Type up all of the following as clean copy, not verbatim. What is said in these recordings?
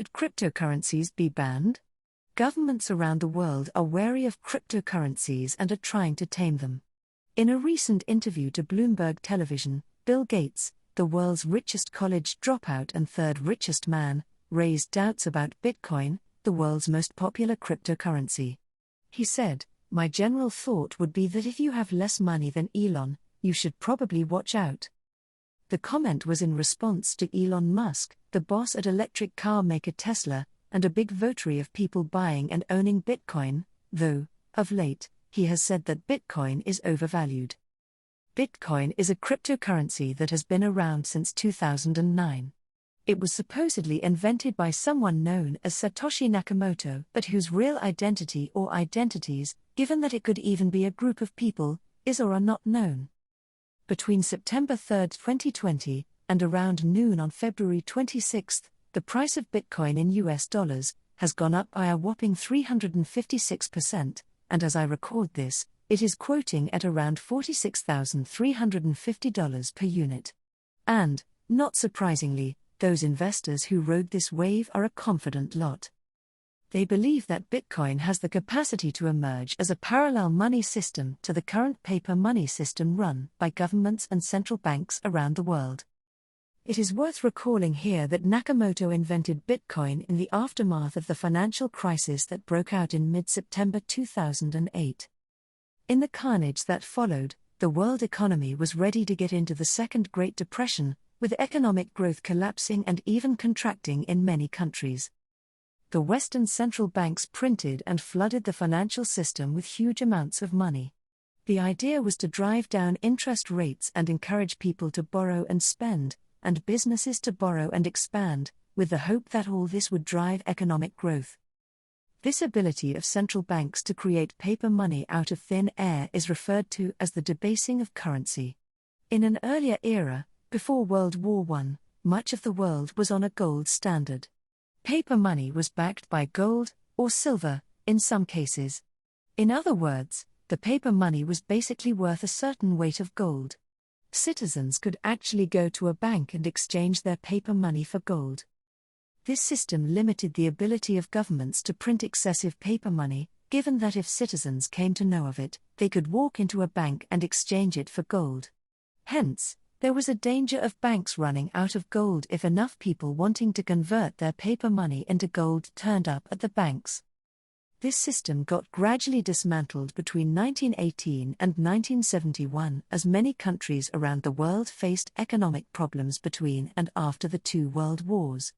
Should cryptocurrencies be banned? Governments around the world are wary of cryptocurrencies and are trying to tame them. In a recent interview to Bloomberg Television, Bill Gates, the world's richest college dropout and third richest man, raised doubts about Bitcoin, the world's most popular cryptocurrency. He said, "My general thought would be that if you have less money than Elon, you should probably watch out." The comment was in response to Elon Musk, the boss at electric car maker Tesla, and a big votary of people buying and owning Bitcoin, though, of late, he has said that Bitcoin is overvalued. Bitcoin is a cryptocurrency that has been around since 2009. It was supposedly invented by someone known as Satoshi Nakamoto, but whose real identity or identities, given that it could even be a group of people, is or are not known. Between September 3, 2020, and around noon on February 26, the price of Bitcoin in US dollars has gone up by a whopping 356%, and as I record this, it is quoting at around $46,350 per unit. And, not surprisingly, those investors who rode this wave are a confident lot. They believe that Bitcoin has the capacity to emerge as a parallel money system to the current paper money system run by governments and central banks around the world. It is worth recalling here that Nakamoto invented Bitcoin in the aftermath of the financial crisis that broke out in mid-September 2008. In the carnage that followed, the world economy was ready to get into the Second Great Depression, with economic growth collapsing and even contracting in many countries. The Western central banks printed and flooded the financial system with huge amounts of money. The idea was to drive down interest rates and encourage people to borrow and spend, and businesses to borrow and expand, with the hope that all this would drive economic growth. This ability of central banks to create paper money out of thin air is referred to as the debasing of currency. In an earlier era, before World War I, much of the world was on a gold standard. Paper money was backed by gold, or silver, in some cases. In other words, the paper money was basically worth a certain weight of gold. Citizens could actually go to a bank and exchange their paper money for gold. This system limited the ability of governments to print excessive paper money, given that if citizens came to know of it, they could walk into a bank and exchange it for gold. Hence, there was a danger of banks running out of gold if enough people wanting to convert their paper money into gold turned up at the banks. This system got gradually dismantled between 1918 and 1971 as many countries around the world faced economic problems between and after the two world wars.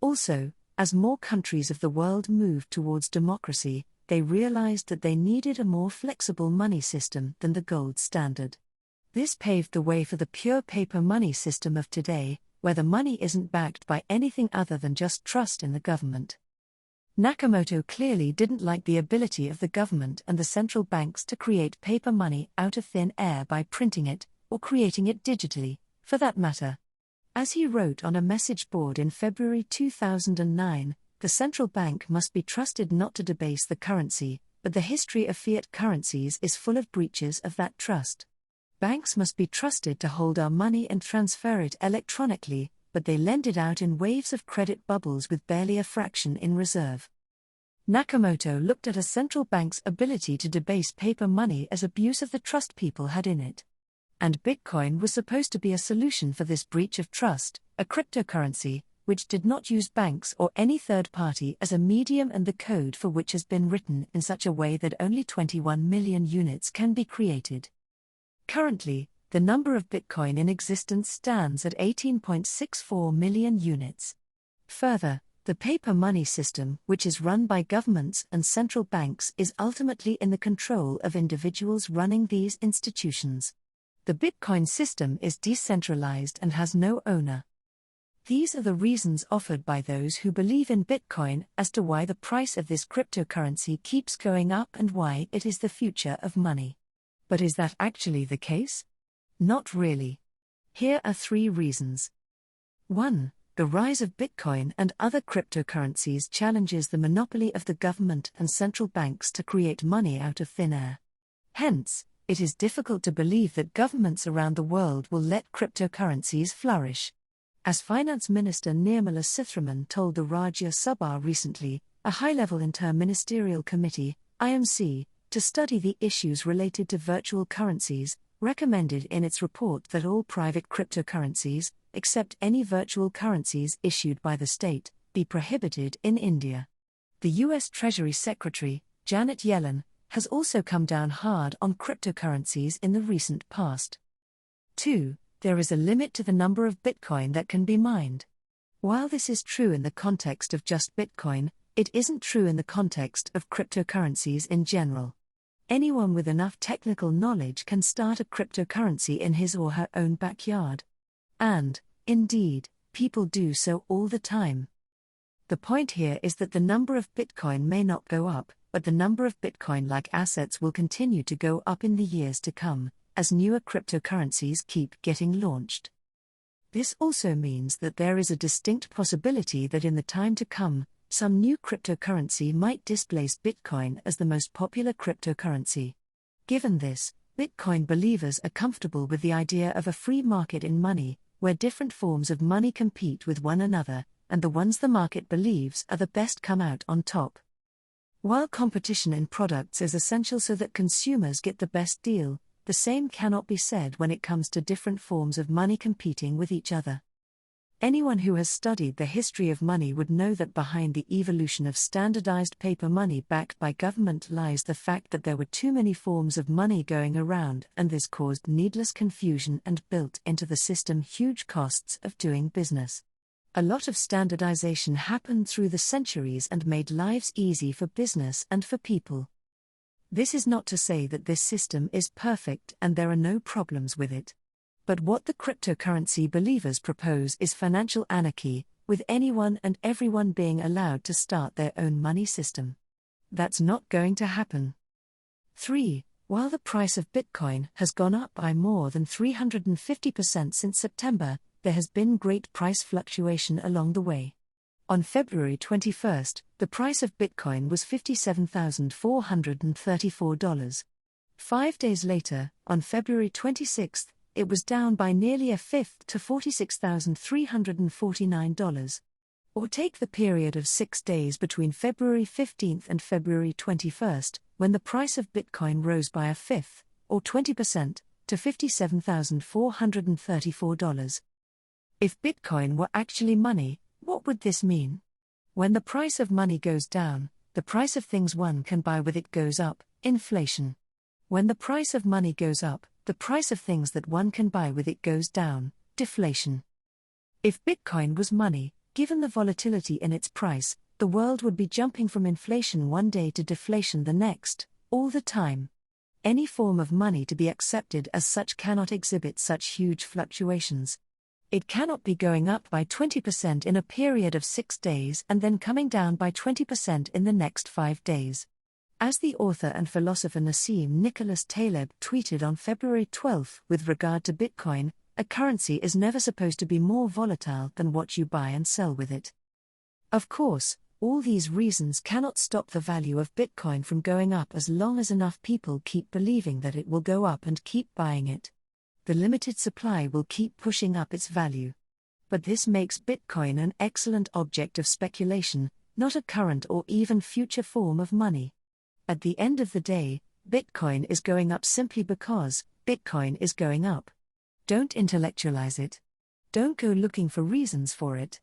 Also, as more countries of the world moved towards democracy, they realized that they needed a more flexible money system than the gold standard. This paved the way for the pure paper money system of today, where the money isn't backed by anything other than just trust in the government. Nakamoto clearly didn't like the ability of the government and the central banks to create paper money out of thin air by printing it, or creating it digitally, for that matter. As he wrote on a message board in February 2009, the central bank must be trusted not to debase the currency, but the history of fiat currencies is full of breaches of that trust. Banks must be trusted to hold our money and transfer it electronically, but they lend it out in waves of credit bubbles with barely a fraction in reserve. Nakamoto looked at a central bank's ability to debase paper money as abuse of the trust people had in it. And Bitcoin was supposed to be a solution for this breach of trust, a cryptocurrency, which did not use banks or any third party as a medium, and the code for which has been written in such a way that only 21 million units can be created. Currently, the number of Bitcoin in existence stands at 18.64 million units. Further, the paper money system, which is run by governments and central banks, is ultimately in the control of individuals running these institutions. The Bitcoin system is decentralized and has no owner. These are the reasons offered by those who believe in Bitcoin as to why the price of this cryptocurrency keeps going up and why it is the future of money. But is that actually the case? Not really. Here are 3 reasons. 1. The rise of Bitcoin and other cryptocurrencies challenges the monopoly of the government and central banks to create money out of thin air. Hence, it is difficult to believe that governments around the world will let cryptocurrencies flourish. As Finance Minister Nirmala Sitharaman told the Rajya Sabha recently, a high-level inter-ministerial committee, IMC, to study the issues related to virtual currencies, recommended in its report that all private cryptocurrencies, except any virtual currencies issued by the state, be prohibited in India. The U.S. Treasury Secretary, Janet Yellen, has also come down hard on cryptocurrencies in the recent past. 2. There is a limit to the number of Bitcoin that can be mined. While this is true in the context of just Bitcoin, it isn't true in the context of cryptocurrencies in general. Anyone with enough technical knowledge can start a cryptocurrency in his or her own backyard. And, indeed, people do so all the time. The point here is that the number of Bitcoin may not go up, but the number of Bitcoin-like assets will continue to go up in the years to come, as newer cryptocurrencies keep getting launched. This also means that there is a distinct possibility that in the time to come, some new cryptocurrency might displace Bitcoin as the most popular cryptocurrency. Given this, Bitcoin believers are comfortable with the idea of a free market in money, where different forms of money compete with one another, and the ones the market believes are the best come out on top. While competition in products is essential so that consumers get the best deal, the same cannot be said when it comes to different forms of money competing with each other. Anyone who has studied the history of money would know that behind the evolution of standardized paper money backed by government lies the fact that there were too many forms of money going around, and this caused needless confusion and built into the system huge costs of doing business. A lot of standardization happened through the centuries and made lives easy for business and for people. This is not to say that this system is perfect and there are no problems with it. But what the cryptocurrency believers propose is financial anarchy, with anyone and everyone being allowed to start their own money system. That's not going to happen. 3. While the price of Bitcoin has gone up by more than 350% since September, there has been great price fluctuation along the way. On February 21, the price of Bitcoin was $57,434. 5 days later, on February 26, it was down by nearly a fifth to $46,349. Or take the period of 6 days between February 15 and February 21, when the price of Bitcoin rose by a fifth, or 20%, to $57,434. If Bitcoin were actually money, what would this mean? When the price of money goes down, the price of things one can buy with it goes up, inflation. When the price of money goes up, the price of things that one can buy with it goes down, deflation. If Bitcoin was money, given the volatility in its price, the world would be jumping from inflation one day to deflation the next, all the time. Any form of money to be accepted as such cannot exhibit such huge fluctuations. It cannot be going up by 20% in a period of 6 days and then coming down by 20% in the next 5 days. As the author and philosopher Nassim Nicholas Taleb tweeted on February 12 with regard to Bitcoin, a currency is never supposed to be more volatile than what you buy and sell with it. Of course, all these reasons cannot stop the value of Bitcoin from going up as long as enough people keep believing that it will go up and keep buying it. The limited supply will keep pushing up its value. But this makes Bitcoin an excellent object of speculation, not a current or even future form of money. At the end of the day, Bitcoin is going up simply because Bitcoin is going up. Don't intellectualize it. Don't go looking for reasons for it.